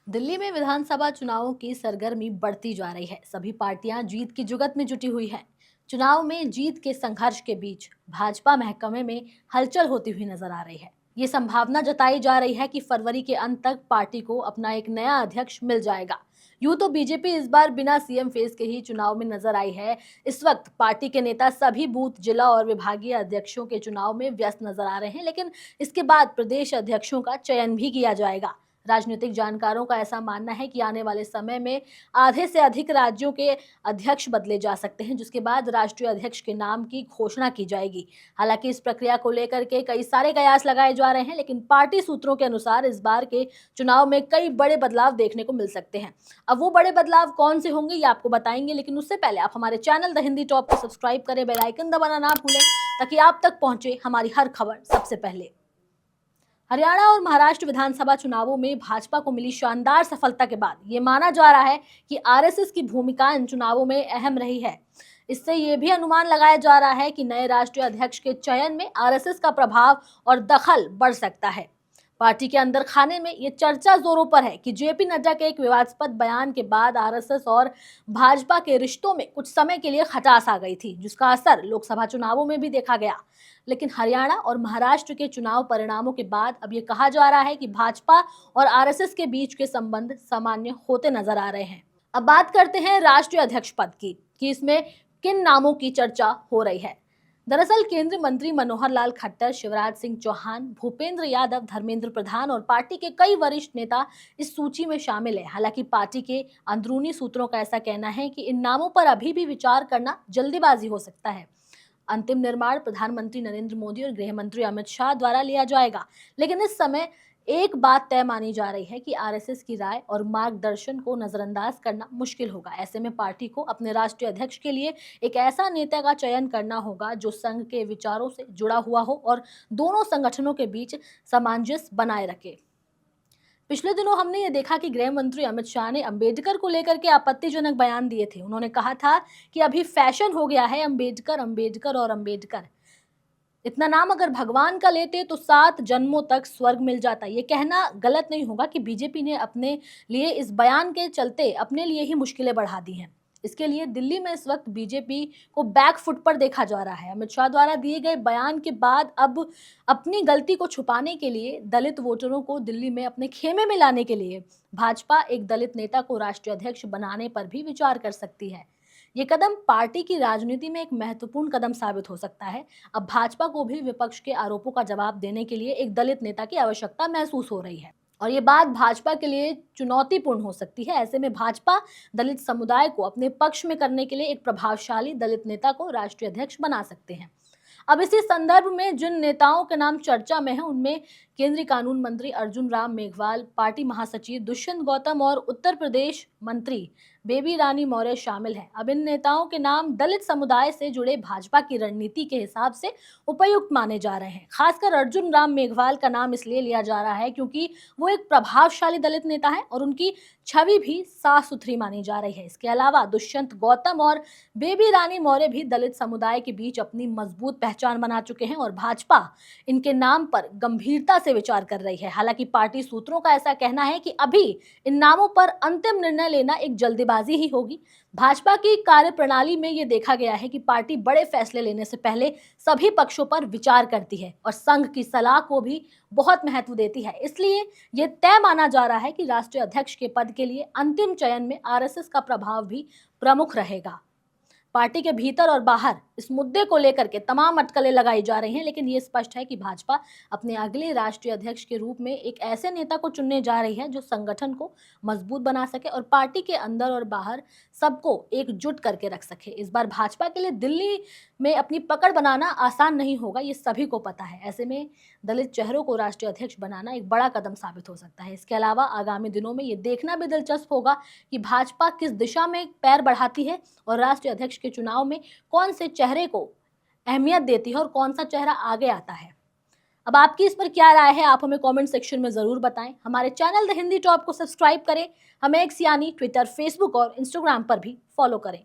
दिल्ली में विधानसभा चुनावों की सरगर्मी बढ़ती जा रही है। सभी पार्टियां जीत की जुगत में जुटी हुई हैं। चुनाव में जीत के संघर्ष के बीच भाजपा महकमे में हलचल होती हुई नजर आ रही है। ये संभावना जताई जा रही है कि फरवरी के अंत तक पार्टी को अपना एक नया अध्यक्ष मिल जाएगा। यूं तो बीजेपी इस बार बिना सीएम फेस के ही चुनाव में नजर आई है। इस वक्त पार्टी के नेता सभी बूथ, जिला और विभागीय अध्यक्षों के चुनाव में व्यस्त नजर आ रहे हैं, लेकिन इसके बाद प्रदेश अध्यक्षों का चयन भी किया जाएगा। राजनीतिक जानकारों का ऐसा मानना है कि आने वाले समय में आधे से अधिक राज्यों के अध्यक्ष बदले जा सकते हैं, जिसके बाद राष्ट्रीय अध्यक्ष के नाम की घोषणा की जाएगी। हालांकि इस प्रक्रिया को लेकर के कई सारे कयास लगाए जा रहे हैं, लेकिन पार्टी सूत्रों के अनुसार इस बार के चुनाव में कई बड़े बदलाव देखने को मिल सकते हैं। अब वो बड़े बदलाव कौन से होंगे ये आपको बताएंगे, लेकिन उससे पहले आप हमारे चैनल द हिंदी टॉप को सब्सक्राइब करें, बेल आइकन दबाना ना भूलें ताकि आप तक पहुंचे हमारी हर खबर सबसे पहले। हरियाणा और महाराष्ट्र विधानसभा चुनावों में भाजपा को मिली शानदार सफलता के बाद ये माना जा रहा है कि आरएसएस की भूमिका इन चुनावों में अहम रही है। इससे ये भी अनुमान लगाया जा रहा है कि नए राष्ट्रीय अध्यक्ष के चयन में आरएसएस का प्रभाव और दखल बढ़ सकता है। पार्टी के अंदर खाने में ये चर्चा जोरों पर है कि जेपी नड्डा के एक विवादास्पद बयान के बाद आरएसएस और भाजपा के रिश्तों में कुछ समय के लिए खटास आ गई थी, जिसका असर लोकसभा चुनावों में भी देखा गया। लेकिन हरियाणा और महाराष्ट्र के चुनाव परिणामों के बाद अब ये कहा जा रहा है कि भाजपा और आरएसएस के बीच के संबंध सामान्य होते नजर आ रहे हैं। अब बात करते हैं राष्ट्रीय अध्यक्ष पद की कि इसमें किन नामों की चर्चा हो रही है। दरअसल केंद्रीय मंत्री मनोहर लाल खट्टर, शिवराज सिंह चौहान, भूपेंद्र यादव, धर्मेंद्र प्रधान और पार्टी के कई वरिष्ठ नेता इस सूची में शामिल है। हालांकि पार्टी के अंदरूनी सूत्रों का ऐसा कहना है कि इन नामों पर अभी भी विचार करना जल्दीबाजी हो सकता है। अंतिम निर्माण प्रधानमंत्री नरेंद्र मोदी और गृह मंत्री अमित शाह द्वारा लिया जाएगा, लेकिन इस समय एक बात तय मानी जा रही है कि आरएसएस की राय और मार्गदर्शन को नजरअंदाज करना मुश्किल होगा। ऐसे में पार्टी को अपने राष्ट्रीय अध्यक्ष के लिए एक ऐसा नेता का चयन करना होगा जो संघ के विचारों से जुड़ा हुआ हो और दोनों संगठनों के बीच सामंजस्य बनाए रखे। पिछले दिनों हमने ये देखा कि गृह मंत्री अमित शाह ने अंबेडकर को लेकर के आपत्तिजनक बयान दिए थे। उन्होंने कहा था कि अभी फैशन हो गया है अंबेडकर, अंबेडकर और अंबेडकर। इतना नाम अगर भगवान का लेते तो 7 जन्मों तक स्वर्ग मिल जाता। ये कहना गलत नहीं होगा कि बीजेपी ने अपने लिए इस बयान के चलते अपने लिए ही मुश्किलें बढ़ा दी हैं। इसके लिए दिल्ली में इस वक्त बीजेपी को बैक फुट पर देखा जा रहा है। अमित शाह द्वारा दिए गए बयान के बाद अब अपनी गलती को छुपाने के लिए, दलित वोटरों को दिल्ली में अपने खेमे में लाने के लिए भाजपा एक दलित नेता को राष्ट्रीय अध्यक्ष बनाने पर भी विचार कर सकती है। ये कदम पार्टी की राजनीति में एक महत्वपूर्ण कदम साबित हो सकता है। अब भाजपा को भी विपक्ष के आरोपों का जवाब देने के लिए एक दलित नेता की आवश्यकता महसूस हो रही है और ये बात भाजपा के लिए चुनौतीपूर्ण हो सकती है। ऐसे में भाजपा दलित समुदाय को अपने पक्ष में करने के लिए एक प्रभावशाली दलित नेता को राष्ट्रीय अध्यक्ष बना सकते हैं। अब इसी संदर्भ में जिन नेताओं के नाम चर्चा में हैं, उनमें केंद्रीय कानून मंत्री अर्जुन राम मेघवाल, पार्टी महासचिव दुष्यंत गौतम और उत्तर प्रदेश मंत्री बेबी रानी मौर्य शामिल हैं। अब इन नेताओं के नाम दलित समुदाय से जुड़े भाजपा की रणनीति के हिसाब से उपयुक्त माने जा रहे हैं। खासकर अर्जुन राम मेघवाल का नाम इसलिए लिया जा रहा है क्योंकि वो एक प्रभावशाली दलित नेता है और उनकी छवि भी साफ सुथरी मानी जा रही है। इसके अलावा दुष्यंत गौतम और बेबी रानी मौर्य भी दलित समुदाय के बीच अपनी मजबूत पहचान बना चुके हैं और भाजपा इनके नाम पर गंभीरता से विचार कर रही है। हालांकि पार्टी सूत्रों का ऐसा कहना है कि अभी इन नामों पर अंतिम निर्णय लेना एक जल्दबाजी ही होगी। भाजपा की कार्यप्रणाली में यह देखा गया है कि पार्टी बड़े फैसले लेने से पहले सभी पक्षों पर विचार करती है और संघ की सलाह को भी बहुत महत्व देती है। इसलिए यह तय माना जा रहा है कि राष्ट्रीय अध्यक्ष के पद के लिए अंतिम चयन में आरएसएस का प्रभाव भी प्रमुख रहेगा। पार्टी के भीतर और बाहर इस मुद्दे को लेकर के तमाम अटकलें लगाई जा रही हैं, लेकिन ये स्पष्ट है कि भाजपा अपने अगले राष्ट्रीय अध्यक्ष के रूप में एक ऐसे नेता को चुनने जा रही है जो संगठन को मजबूत बना सके और पार्टी के अंदर और बाहर सबको एकजुट करके रख सके। इस बार भाजपा के लिए दिल्ली में अपनी पकड़ बनाना आसान नहीं होगा, ये सभी को पता है। ऐसे में दलित चेहरों को राष्ट्रीय अध्यक्ष बनाना एक बड़ा कदम साबित हो सकता है। इसके अलावा आगामी दिनों में ये देखना भी दिलचस्प होगा कि भाजपा किस दिशा में पैर बढ़ाती है और राष्ट्रीय अध्यक्ष के चुनाव में कौन से चेहरे को अहमियत देती है और कौन सा चेहरा आगे आता है। अब आपकी इस पर क्या राय है, आप हमें कमेंट सेक्शन में जरूर बताएं। हमारे चैनल द हिंदी टॉप को सब्सक्राइब करें, हमें एक्स यानी ट्विटर, फेसबुक और इंस्टाग्राम पर भी फॉलो करें।